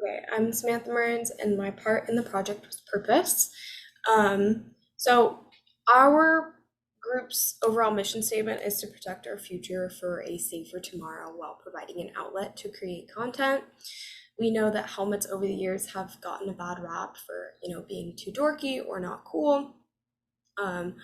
Okay, I'm Samantha Murns, and my part in the project was purpose. So our group's overall mission statement is to protect our future for a safer tomorrow while providing an outlet to create content. We know that helmets over the years have gotten a bad rap for, being too dorky or not cool. Um,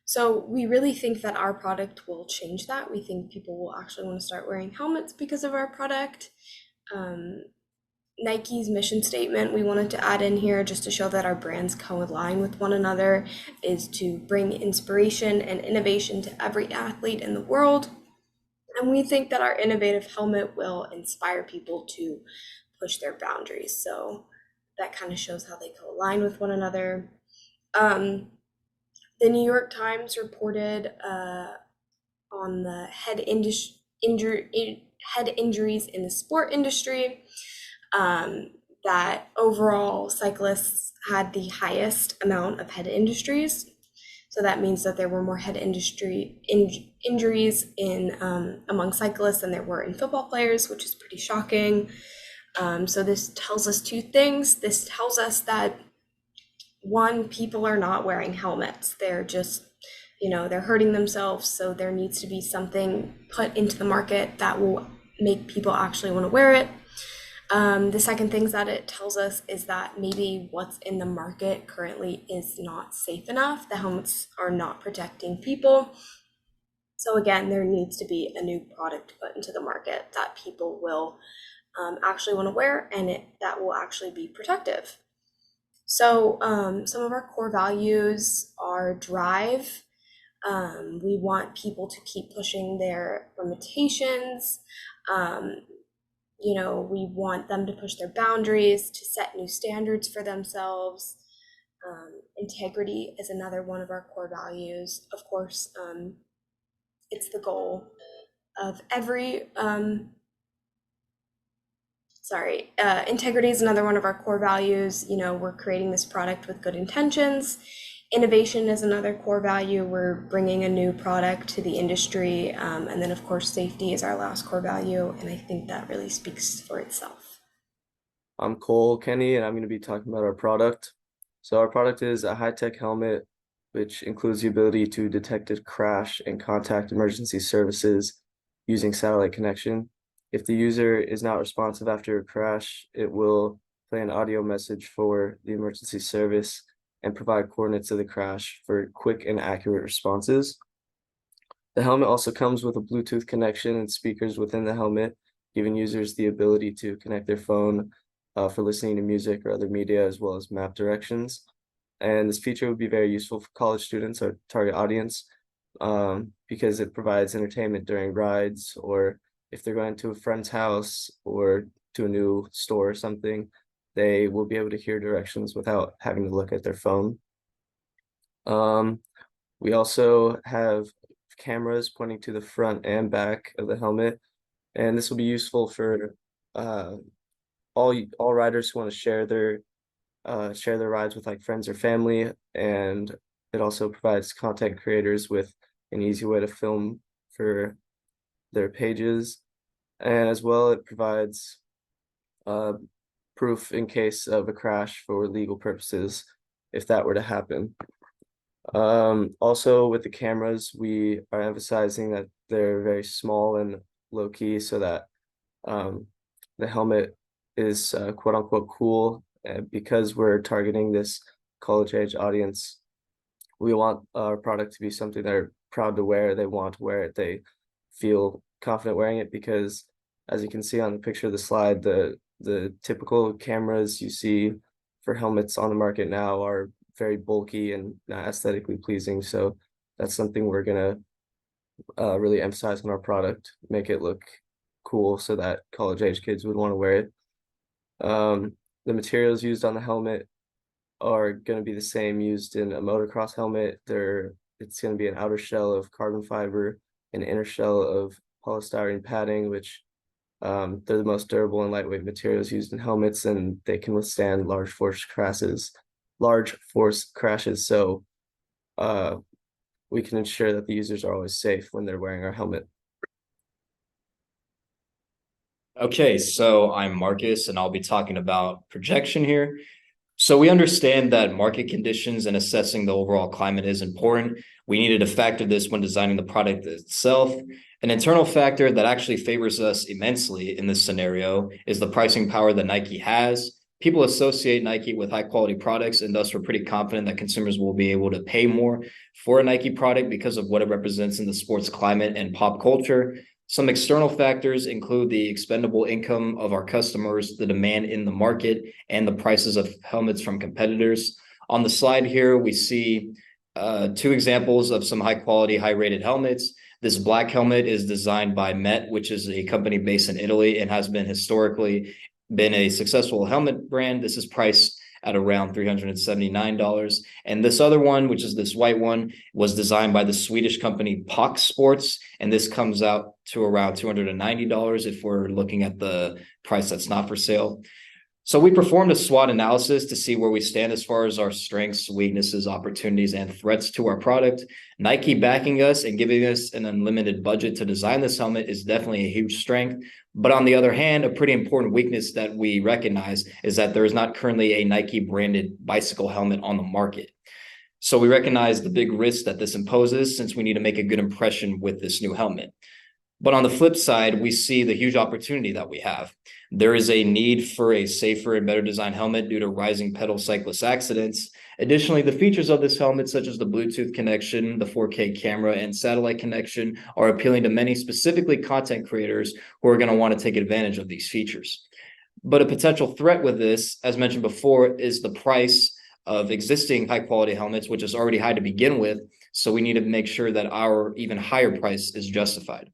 so we really think that our product will change that. We think people will actually want to start wearing helmets because of our product. Um, Nike's mission statement we wanted to add in here just to show that our brands co-align with one another is to bring inspiration and innovation to every athlete in the world. And we think that our innovative helmet will inspire people to push their boundaries. So that kind of shows how they co-align with one another. Um, the New York Times reported on the head injuries in the sport industry, that overall cyclists had the highest amount of head injuries. So that means that there were more head injuries in among cyclists than there were in football players, which is pretty shocking. So this tells us two things. This tells us that one, people are not wearing helmets. They're just, they're hurting themselves. So there needs to be something put into the market that will make people actually want to wear it. The second thing that it tells us is that maybe what's in the market currently is not safe enough. The helmets are not protecting people. So again, there needs to be a new product put into the market that people will actually want to wear, and that will actually be protective. So some of our core values are drive. We want people to keep pushing their limitations. We want them to push their boundaries, to set new standards for themselves. Integrity is another one of our core values. Of course, it's the goal of every integrity is another one of our core values. We're creating this product with good intentions. Innovation is another core value. We're bringing a new product to the industry. And then, of course, safety is our last core value. And I think that really speaks for itself. I'm Cole Kenny, and I'm going to be talking about our product. So our product is a high-tech helmet, which includes the ability to detect a crash and contact emergency services using satellite connection. If the user is not responsive after a crash, it will play an audio message for the emergency service and provide coordinates of the crash for quick and accurate responses. The helmet also comes with a Bluetooth connection and speakers within the helmet, giving users the ability to connect their phone for listening to music or other media, as well as map directions. And this feature would be very useful for college students, our target audience, because it provides entertainment during rides, or if they're going to a friend's house or to a new store or something, they will be able to hear directions without having to look at their phone. We also have cameras pointing to the front and back of the helmet, and this will be useful for uh, all riders who want to share their rides with like friends or family, and it also provides content creators with an easy way to film for their pages, and as well it provides uh, proof in case of a crash for legal purposes if that were to happen. Also with the cameras, we are emphasizing that they're very small and low key so that um, the helmet is quote unquote cool. Because we're targeting this college age audience, we want our product to be something they're proud to wear. They want to wear it. They feel confident wearing it because, as you can see on the picture of the slide, the typical cameras you see for helmets on the market now are very bulky and not aesthetically pleasing. So that's something we're gonna really emphasize on our product, make it look cool so that college age kids would want to wear it. The materials used on the helmet are going to be the same used in a motocross helmet. It's going to be an outer shell of carbon fiber, an inner shell of polystyrene padding, which they're the most durable and lightweight materials used in helmets, and they can withstand large force crashes. So uh, we can ensure that the users are always safe when they're wearing our helmet. Okay, so I'm Marcus, and I'll be talking about projection here. So we understand that market conditions and assessing the overall climate is important. We needed to factor this when designing the product itself. An internal factor that actually favors us immensely in this scenario is the pricing power that Nike has. People associate Nike with high quality products, and thus we're pretty confident that consumers will be able to pay more for a Nike product because of what it represents in the sports climate and pop culture. Some external factors include the expendable income of our customers, the demand in the market, and the prices of helmets from competitors. On the slide here, we see two examples of some high quality, high rated helmets. This black helmet is designed by Met, which is a company based in Italy and has been historically been a successful helmet brand. This is priced at around $379. And this other one, which is this white one, was designed by the Swedish company Pox Sports. And this comes out to around $290 if we're looking at the price that's not for sale. So we performed a SWOT analysis to see where we stand as far as our strengths, weaknesses, opportunities, and threats to our product. Nike backing us and giving us an unlimited budget to design this helmet is definitely a huge strength. But on the other hand, a pretty important weakness that we recognize is that there is not currently a Nike branded bicycle helmet on the market. So we recognize the big risk that this imposes since we need to make a good impression with this new helmet. But on the flip side, we see the huge opportunity that we have. There is a need for a safer and better designed helmet due to rising pedal cyclist accidents. Additionally, the features of this helmet, such as the Bluetooth connection, the 4K camera, and satellite connection, are appealing to many, specifically content creators who are going to want to take advantage of these features. But a potential threat with this, as mentioned before, is the price of existing high quality helmets, which is already high to begin with. So we need to make sure that our even higher price is justified.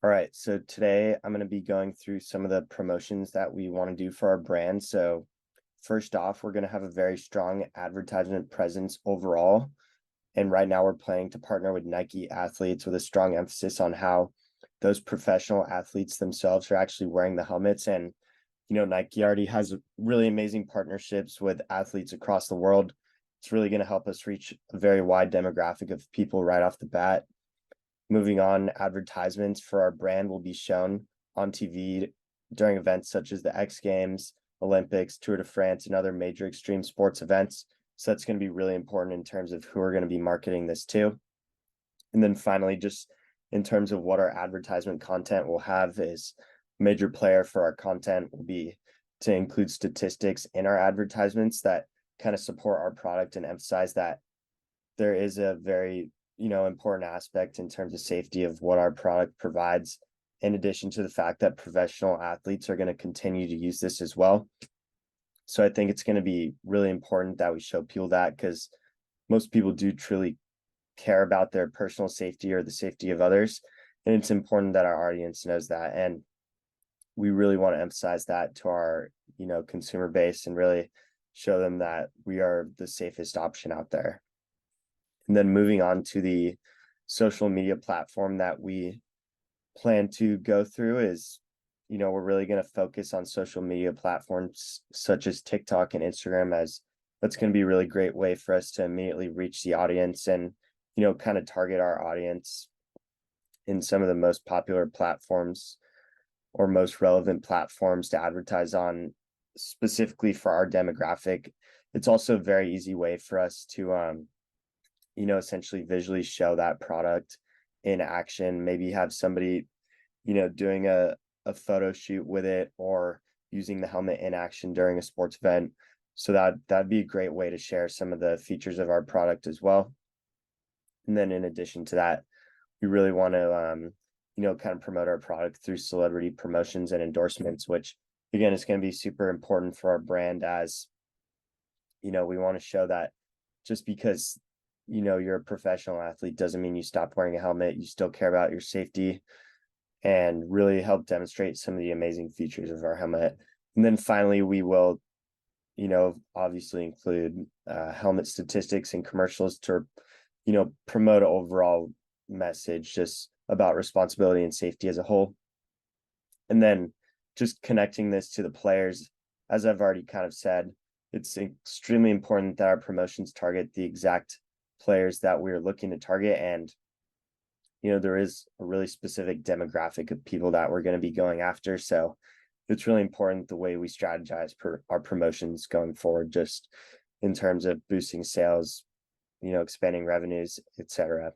All right, so today I'm going to be going through some of the promotions that we want to do for our brand. So first off, we're going to have a very strong advertisement presence overall. And right now we're planning to partner with Nike athletes with a strong emphasis on how those professional athletes themselves are actually wearing the helmets. And, Nike already has really amazing partnerships with athletes across the world. It's really going to help us reach a very wide demographic of people right off the bat. Moving on, advertisements for our brand will be shown on TV during events such as the X Games, Olympics, Tour de France, and other major extreme sports events. So that's going to be really important in terms of who we're going to be marketing this to. And then finally, just in terms of what our advertisement content will have, is a major player for our content will be to include statistics in our advertisements that kind of support our product and emphasize that there is a very important aspect in terms of safety of what our product provides, in addition to the fact that professional athletes are going to continue to use this as well. So I think it's going to be really important that we show people that, because most people do truly care about their personal safety or the safety of others. And it's important that our audience knows that. And we really want to emphasize that to our, consumer base and really show them that we are the safest option out there. And then moving on to the social media platform that we plan to go through is, we're really going to focus on social media platforms such as TikTok and Instagram, as that's going to be a really great way for us to immediately reach the audience and, kind of target our audience in some of the most popular platforms or most relevant platforms to advertise on specifically for our demographic. It's also a very easy way for us to essentially visually show that product in action, maybe have somebody, doing a photo shoot with it or using the helmet in action during a sports event. So that'd be a great way to share some of the features of our product as well. And then in addition to that, we really want to kind of promote our product through celebrity promotions and endorsements, which again is going to be super important for our brand, as we want to show that just because you're a professional athlete doesn't mean you stop wearing a helmet. You still care about your safety, and really help demonstrate some of the amazing features of our helmet. And then finally, we will obviously include helmet statistics and commercials to promote an overall message just about responsibility and safety as a whole. And then just connecting this to the players, as I've already kind of said, it's extremely important that our promotions target the exact players that we're looking to target. And there is a really specific demographic of people that we're going to be going after. So it's really important the way we strategize our promotions going forward, just in terms of boosting sales, expanding revenues, etc.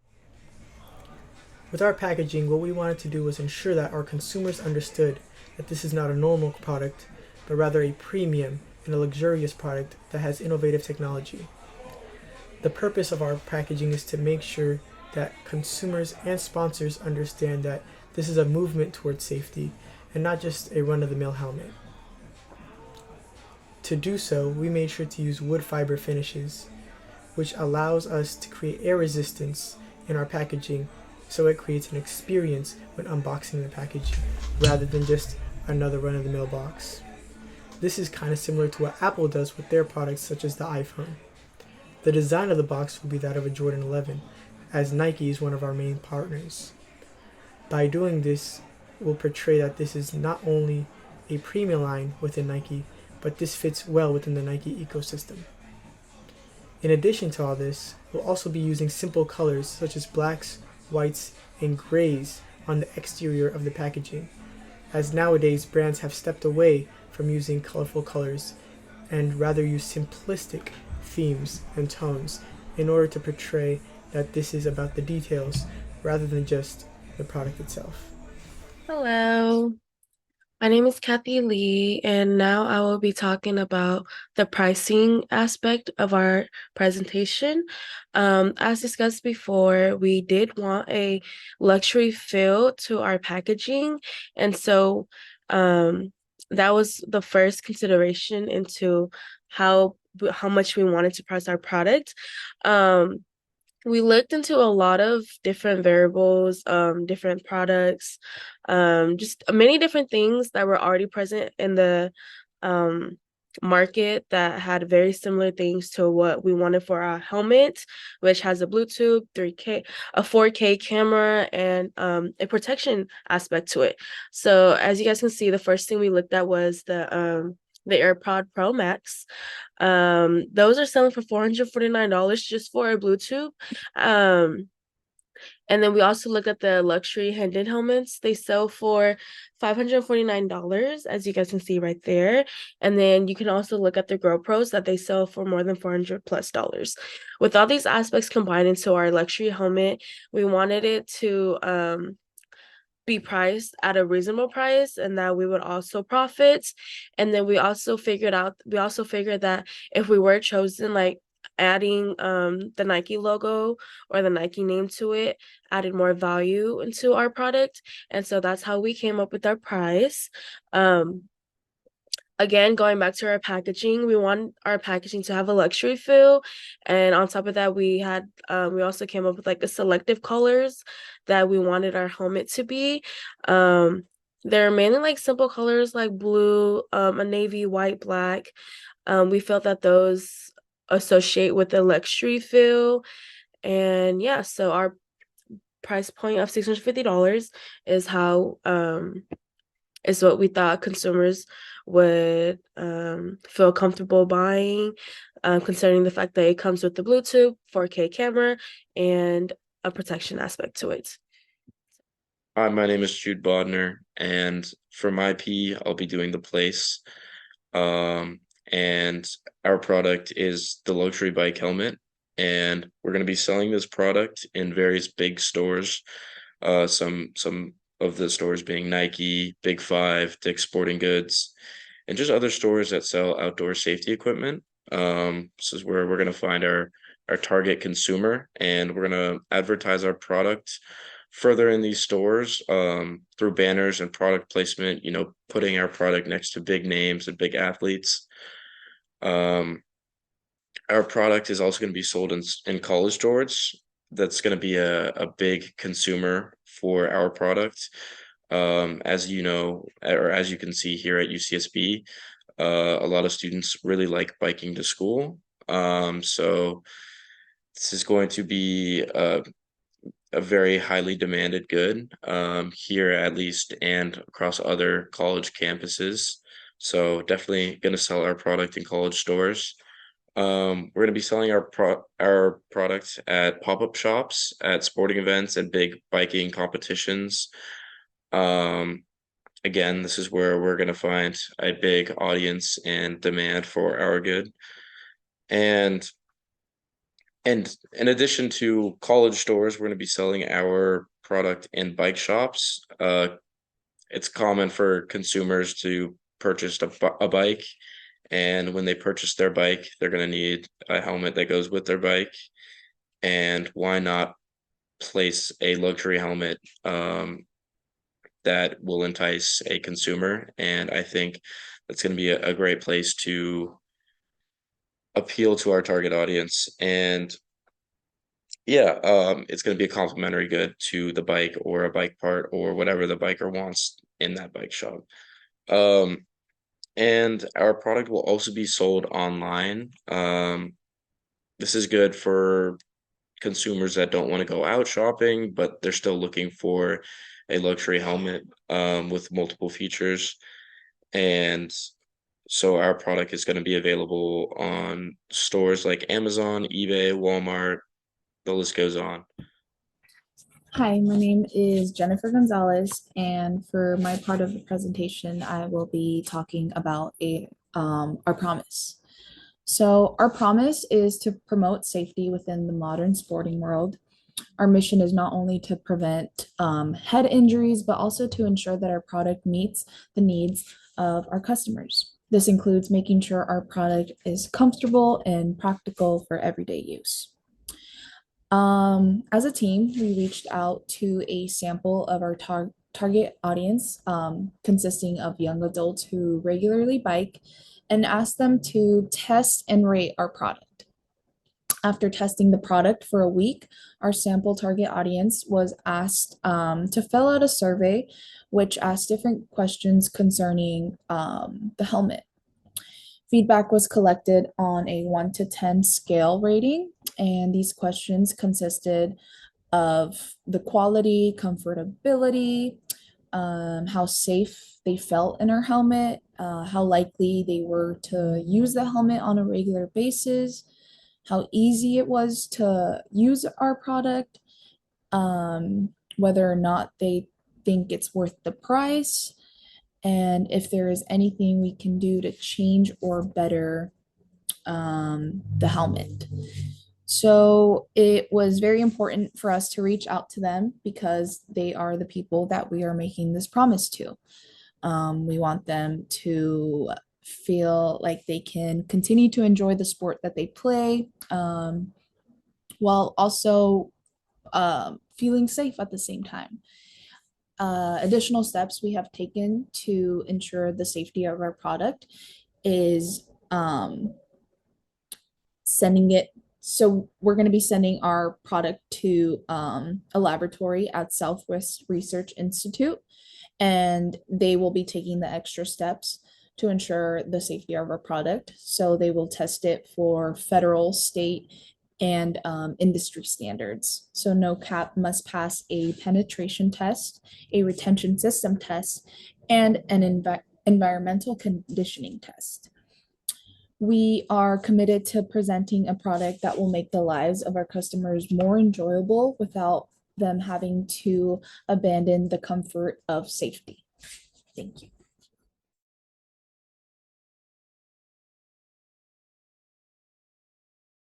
With our packaging, what we wanted to do was ensure that our consumers understood that this is not a normal product, but rather a premium and a luxurious product that has innovative technology. The purpose of our packaging is to make sure that consumers and sponsors understand that this is a movement towards safety and not just a run-of-the-mill helmet. To do so, we made sure to use wood fiber finishes, which allows us to create air resistance in our packaging, so it creates an experience when unboxing the package rather than just another run-of-the-mill box. This is kind of similar to what Apple does with their products such as the iPhone. The design of the box will be that of a Jordan 11, as Nike is one of our main partners. By doing this, we'll portray that this is not only a premium line within Nike, but this fits well within the Nike ecosystem. In addition to all this, we'll also be using simple colors such as blacks, whites, and grays on the exterior of the packaging, as nowadays brands have stepped away from using colorful colors and rather use simplistic themes and tones in order to portray that this is about the details rather than just the product itself. Hello, my name is Kathy Lee, and now I will be talking about the pricing aspect of our presentation. As discussed before, we did want a luxury feel to our packaging, and so that was the first consideration into how much we wanted to price our product. We looked into a lot of different variables, different products, just many different things that were already present in the market that had very similar things to what we wanted for our helmet, which has a Bluetooth, 3K, a 4K camera, and a protection aspect to it. So as you guys can see, the first thing we looked at was the AirPod Pro Max. Those are selling for $449 just for a Bluetooth. And then we also look at the luxury handed helmets. They sell for $549, as you guys can see right there. And then you can also look at the GoPros that they sell for more than $400+. With all these aspects combined into our luxury helmet, we wanted it to be priced at a reasonable price and that we would also profit. And then we also figured that if we were chosen, like adding the Nike logo or the Nike name to it added more value into our product. And so that's how we came up with our price. Again, going back to our packaging, we want our packaging to have a luxury feel. And on top of that, we also came up with like the selective colors that we wanted our helmet to be. They're mainly like simple colors like blue, a navy, white, black. We felt that those associate with the luxury feel. And yeah, so our price point of $650 is is what we thought consumers would feel comfortable buying, considering the fact that it comes with the Bluetooth, 4K camera, and a protection aspect to it. Hi, my name is Jude Bodner, and for my P, I'll be doing the place. And our product is the luxury bike helmet, and we're going to be selling this product in various big stores. Some of the stores being Nike, Big Five, Dick's Sporting Goods, and just other stores that sell outdoor safety equipment. This is where we're going to find our target consumer, and we're going to advertise our product further in these stores through banners and product placement, putting our product next to big names and big athletes. Our product is also going to be sold in college stores. That's going to be a big consumer for our product. As you know, or as you can see here at UCSB, a lot of students really like biking to school. So this is going to be a very highly demanded good here at least and across other college campuses. So definitely going to sell our product in college stores. We're going to be selling our product at pop-up shops, at sporting events, and big biking competitions. Again, this is where we're going to find a big audience and demand for our good. And in addition to college stores, we're going to be selling our product in bike shops. It's common for consumers to purchase a bike, and when they purchase their bike, they're going to need a helmet that goes with their bike. And why not place a luxury helmet that will entice a consumer? And I think that's going to be a great place to appeal to our target audience. And yeah, it's going to be a complimentary good to the bike or a bike part or whatever the biker wants in that bike shop. And our product will also be sold online. This is good for consumers that don't want to go out shopping, but they're still looking for a luxury helmet with multiple features. And so our product is going to be available on stores like Amazon, eBay, Walmart. The list goes on. Hi, my name is Jennifer Gonzalez, and for my part of the presentation, I will be talking about our promise. So our promise is to promote safety within the modern sporting world. Our mission is not only to prevent head injuries, but also to ensure that our product meets the needs of our customers. This includes making sure our product is comfortable and practical for everyday use. As a team, we reached out to a sample of our target audience, consisting of young adults who regularly bike, and asked them to test and rate our product. After testing the product for a week, our sample target audience was asked to fill out a survey, which asked different questions concerning the helmet. Feedback was collected on a 1 to 10 scale rating, and these questions consisted of the quality, comfortability, how safe they felt in our helmet, how likely they were to use the helmet on a regular basis, how easy it was to use our product, whether or not they think it's worth the price, and if there is anything we can do to change or better the helmet. So it was very important for us to reach out to them because they are the people that we are making this promise to. We want them to feel like they can continue to enjoy the sport that they play, while also feeling safe at the same time. Additional steps we have taken to ensure the safety of our product is sending it. So we're going to be sending our product to a laboratory at Southwest Research Institute, and they will be taking the extra steps to ensure the safety of our product. So they will test it for federal, state, and industry standards. So no cap must pass a penetration test, a retention system test, and an environmental conditioning test. We are committed to presenting a product that will make the lives of our customers more enjoyable without them having to abandon the comfort of safety. Thank you.